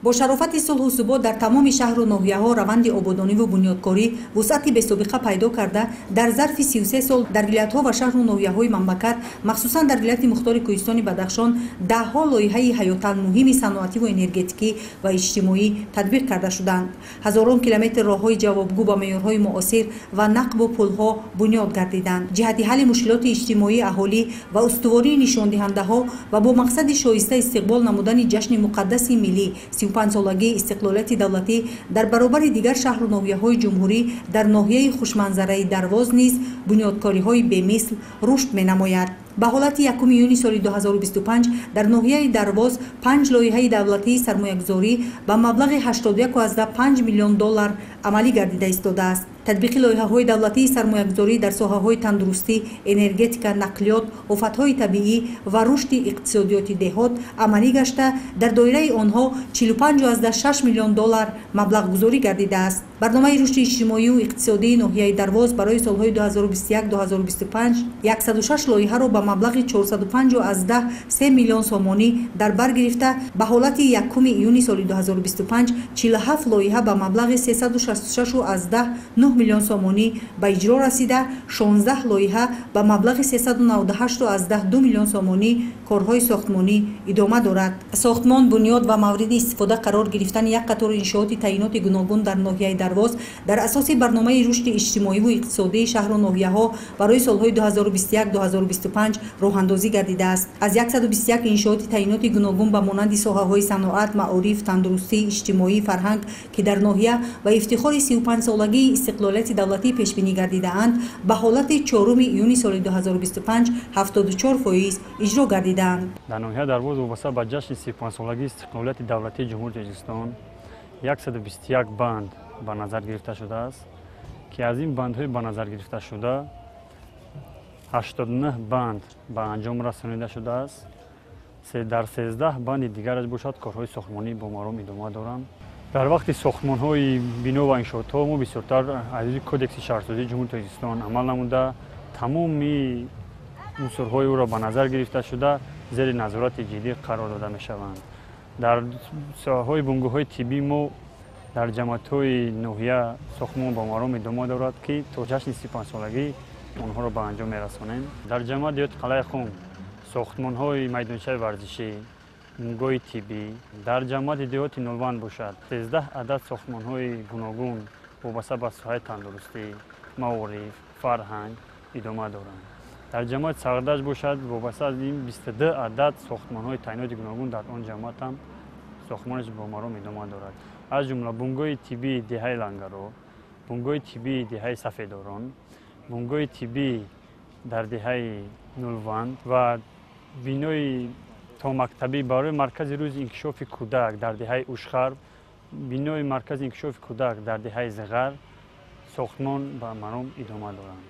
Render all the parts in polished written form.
با شرافت صلح و ثبات در تمام شهر و ناحیه‌ها روند آبادانی و بنیادکاری وسعتی بی‌سابقه پیدا کرده در ظرف 33 سال در ولایت‌ها و شهر و ناحیه‌های مملکت مخصوصا در ولایت مختار کوهستان بدخشان ده‌ها لایحه حیاتاً مهم صنعتی و انرژتیکی و اجتماعی تطبیق کرده شدند. هزاران کیلومتر راه‌های جوابگو با معیارهای معاصر و نقب و پل‌ها بنیاد گردیدند. جهت حل مشکلات اجتماعی اهالی و استواری نشاندهنده‌ها و با مقصد شایسته استقبال نمودن جشن مقدس ملی 35 سالگی استقلالیت دولتی در برابر دیگر شهر و ناحیه‌های جمهوری در ناحیه خوشمنظره درواز نیز بنیادکاری‌های بی‌مثل رشد می‌نماید. به حالت 1 یونی سال 2025 در ناحیه درواز 5 لایحه دولتی سرمایه‌گذاری به مبلغ 81.5 میلیون دلار عملی گردیده ایستاده است. تطبیق لایحه‌های دولتی سرمایه‌گذاری در ساحه‌های تندرستی، انرژتیک، نقلیات، آفت‌های طبیعی و رشد اقتصادیات دهات عملی گشته در دایره آنها 45.6 میلیون دلار مبلغ گذاری گردیده است. برنامه رشد اجتماعی و اقتصادی ناحیه درواز برای سال‌های 2021-2025 106 لایحه را به مبلغ 405.3 میلیون سومانی در بر گرفته به حالت 1 یونی سال 2025 47 لایحه به مبلغ 366.9 میلیون سومانی به اجرا رسیده، 16 لایحه به مبلغ 398.2 میلیون سومانی کارهای ساختمانی ادامه دارد. ساختمان، بنیاد و مورد استفاده قرار گرفتن یک قطار انشاءات تعیینات گوناگون در ناحیه درواز در اساس برنامه رشد اجتماعی و اقتصادی شهر و ناحیه‌ها برای سال‌های 2021-2025 راه اندازی گردیده است. از 121 انشاءات تعیینات گوناگون به مانند ساحه‌های صنعت، معارف، تندرستی، اجتماعی، فرهنگ که در ناحیه و افتخار 35 سالگی استقلالیت دولتی پیش بینی گردیده اند به حالت 4 یونی سال 2025 74% اجرا گردیدند. در ناحیه درواز وابسته به جشن 35 سالگی استقلالیت دولتی جمهوری تاجیکستان 121 بند به نظر گرفته شده است که از این بندهای به نظر گرفته شده 89 بند به انجام رسانیده شده است. در 13 بند دیگرش باشد کارهای ساختمانی با مرام ادامه دارند. در وقت ساختمان‌های بنا و انشاءات‌ها ما بسیارتر از کدکس شهرسازی جمهوری تاجیکستان عمل نموده، تمام عنصرهای او را به نظر گرفته شده زیر نظارت جدی قرار داده می‌شوند. در ساحه‌های بنگاه‌های طبی ما در جماعت‌های ناحیه ساختمان با مرام ادامه دارد که تا جشن 35 سالگی آنها را به انجام می‌رسانیم. در جماعت دیات قلعه خم ساختمان‌های میدانچه ورزشی، بنگاه طبی در جماعت دیات نولوان باشد 13 عدد ساختمان‌های گوناگون وابسته به ساحه تندرستی، معارف، فرهنگ ادامه دارند. در جماعت سغردش باشد وابسته از این 22 عدد ساختمان‌های تعیینات گوناگون در آن جماعت هم ساختمانش با مرام ادامه دارد. از جمله بنگاه طبی دهه لنگرو، بنگاه طبی دهه سفیداران، بنگاه طبی در دهه نولوان و بینای تا مکتبی برای مرکز روز انکشاف کودک در دهه اشخر، بینای مرکز انکشاف کودک در دهه زغر ساختمان به مرام ادامه دارند.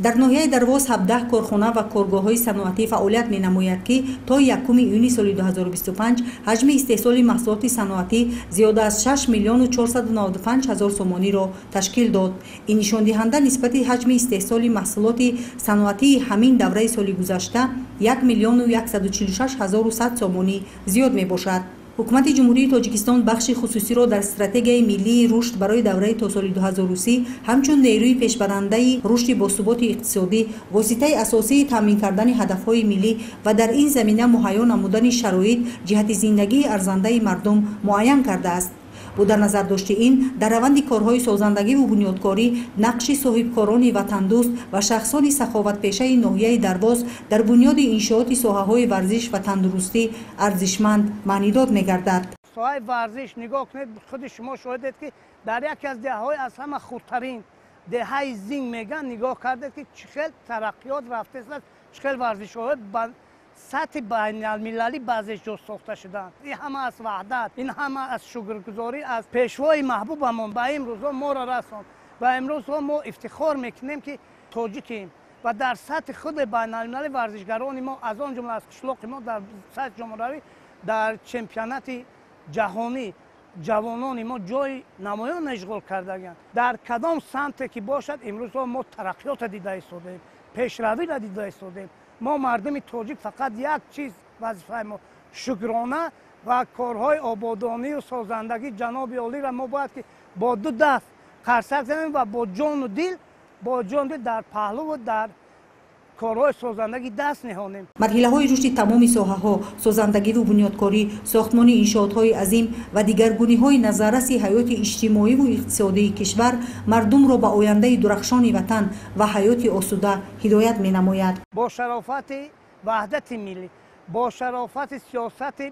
در ناحیه درواز 17 کارخانه و کارگاه‌های صنعتی فعالیت می‌نماید که تا 1 یونی سال 2025 حجم استحصال محصولات صنعتی زیاد از 6 میلیون و 495 هزار سومانی را تشکیل داد. این نشان دهنده نسبت حجم استحصال محصولات صنعتی همین دوره سال گذشته 1 میلیون و 146 هزار و 100 سومانی زیاد میباشد. حکومت جمهوری تاجیکستان بخش خصوصی را در استراتژی ملی رشد برای دوره تا سال 2030 همچون نیروی پیشبرنده رشد باثبات اقتصادی واسطه اساسی تامین کردن هدف‌های ملی و در این زمینه مهیا نمودن شرایط جهت زندگی ارزنده مردم معین کرده است. با در نظر داشته این در روند کارهای سازندگی و بنیادکاری نقش صاحبکاران وطندوست و شخصان سخاوتپیشه ناحیه درواز در بنیاد انشاءات ساحه‌های ورزش و تندرستی ارزشمند معنیداد می‌گردد. ساحه ورزش نگاه کنید، خود شما شاهدید که در یکی از دهه‌های از همه خردترین دهه زنگ میگن نگاه کردید که چقدر ترقیات رفته است، چقدر ورزش‌های سطح بین المللی بعضی جا ساخته شدند. این همه از وحدت، این همه از شکرگزاری از پیشوای محبوبمون به امروز ما را رساند و امروز ما افتخار میکنیم که تاجیکیم و در سطح خود بین المللی ورزشگران ما از آن جمله از قشلاق ما در سطح جمهوری در چمپیونات جهانی جوانان ما جای نمایان اشغال کردند. در کدام سمت که باشد امروز ما ترقیات دیده ایستادیم، پیشروی را دیده ایستادیم. ما مردم تاجیک فقط یک چیز وظیفه ما شکرانه و کارهای آبادانی و سازندگی جناب عالی را ما باید که با دو دست قرصک زنیم و با جان و دل در پهلو و در کارهای سازندگی دست نهانیم. مرحله‌های رشد تمام ساحه‌ها، سازندگی و بنیادکاری، ساختمان انشاءات‌های عظیم و دیگرگونی‌های نظارت حیات اجتماعی و اقتصادی کشور مردم را به آینده درخشان وطن و حیات آسوده هدایت می‌نماید. با شرافت وحدت ملی، با شرافت سیاست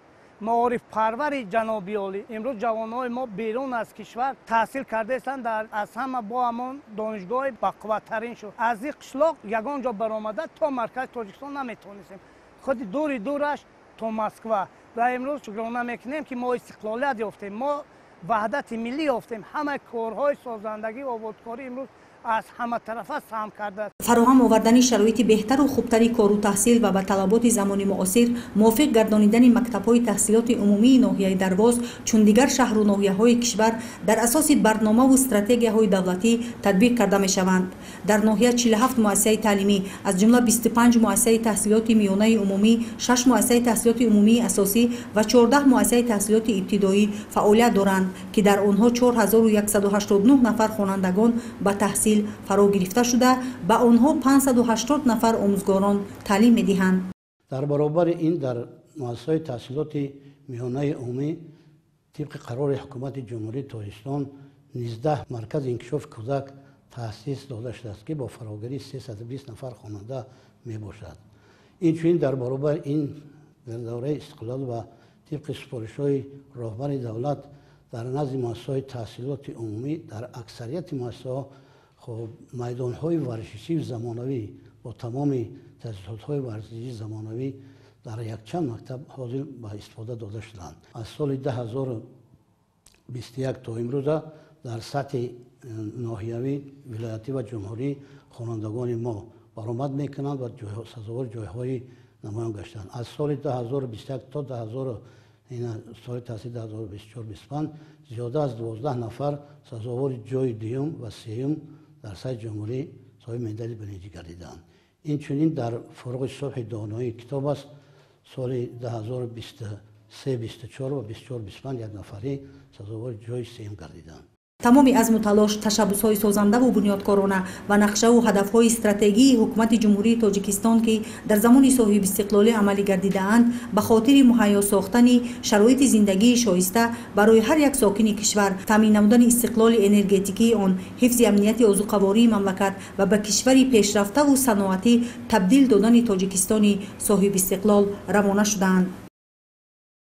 معارف پرور جناب عالی، امروز جوانای ما بیرون از کشور تحصیل کرده هستند، از همه با همان دانشگاه باقوترین شد. از این قشلاق یگان جا برآمده تا مرکز تاجیکستان نمیتونستیم، خود دورش تا مسکو. و امروز شکرانه میکنیم که ما استقلالیت یافتیم، ما وحدت ملی یافتیم. همه کارهای سازندگی و آبادکاری امروز از همه طرفه سهم کرده. فراهم آوردن شرایط بهتر و خوبتری کار و تحصیل و به طلبات زمان معاصر موافق گردانیدن مکتب‌های تحصیلات عمومی ناحیه درواز چون دیگر شهر و ناحیه‌های کشور در اساس برنامه و استراتژی‌های دولتی تطبیق کرده می‌شوند. در ناحیه 47 مؤسسه تعلیمی از جمله 25 مؤسسه تحصیلات میانه عمومی، 6 مؤسسه تحصیلات عمومی اساسی و 14 مؤسسه تحصیلات ابتدایی فعالیت دارند که در آنها 4189 نفر خوانندگان به تحصیل فرا گرفته شده، به آنها 580 نفر آموزگاران تعلیم می‌دهند. در برابر این در مؤسسه تحصیلات میانه عمومی طبق قرار حکومت جمهوری تاجیکستان 19 مرکز انکشاف کودک تأسیس داده شده است که با فراگیری 320 نفر خواننده میباشد. این در برابر این در دوره استقلال و طبق سفارش‌های راهبر دولت در نزد مؤسسه‌های تحصیلات عمومی در اکثریت مؤسسه‌ها خب میدان‌های ورزشی زمانوی با تمام تجهیزات‌های ورزشی زمانوی در یک چند مکتب حاضر به استفاده داده شدند. از سال 2021 تا امروز در سطح ناحیوی، ولایتی و جمهوری خوانندگان ما برآمد میکنند و سزاوار جایهای نمایان گشتند. از سال 2021 تا سال تحصیل 2024-25 زیاده از 12 نفر سزاوار جای دوم و سوم در سطح جمهوری صاحب مدال برنجی گردیدند. این چنین در فروغ صبح دانایی کتاب است. سال 2023-24 و 24-25 یک نفری سزاوار جای سوم گردیدند. تمام عزم و تلاش، تشبث‌های سازنده و بنیادکارانه و نقشه و هدف‌های استراتژی حکومت جمهوری تاجیکستان که در زمان صاحب استقلال عملی گردیده‌اند به خاطر مهیا ساختن شرایط زندگی شایسته برای هر یک ساکن کشور، تامین نمودن استقلال انرژتیکی آن، حفظ امنیت آذوقه‌واری مملکت و به کشوری پیشرفته و صنعتی تبدیل دادن تاجیکستان صاحب استقلال روانه شدند.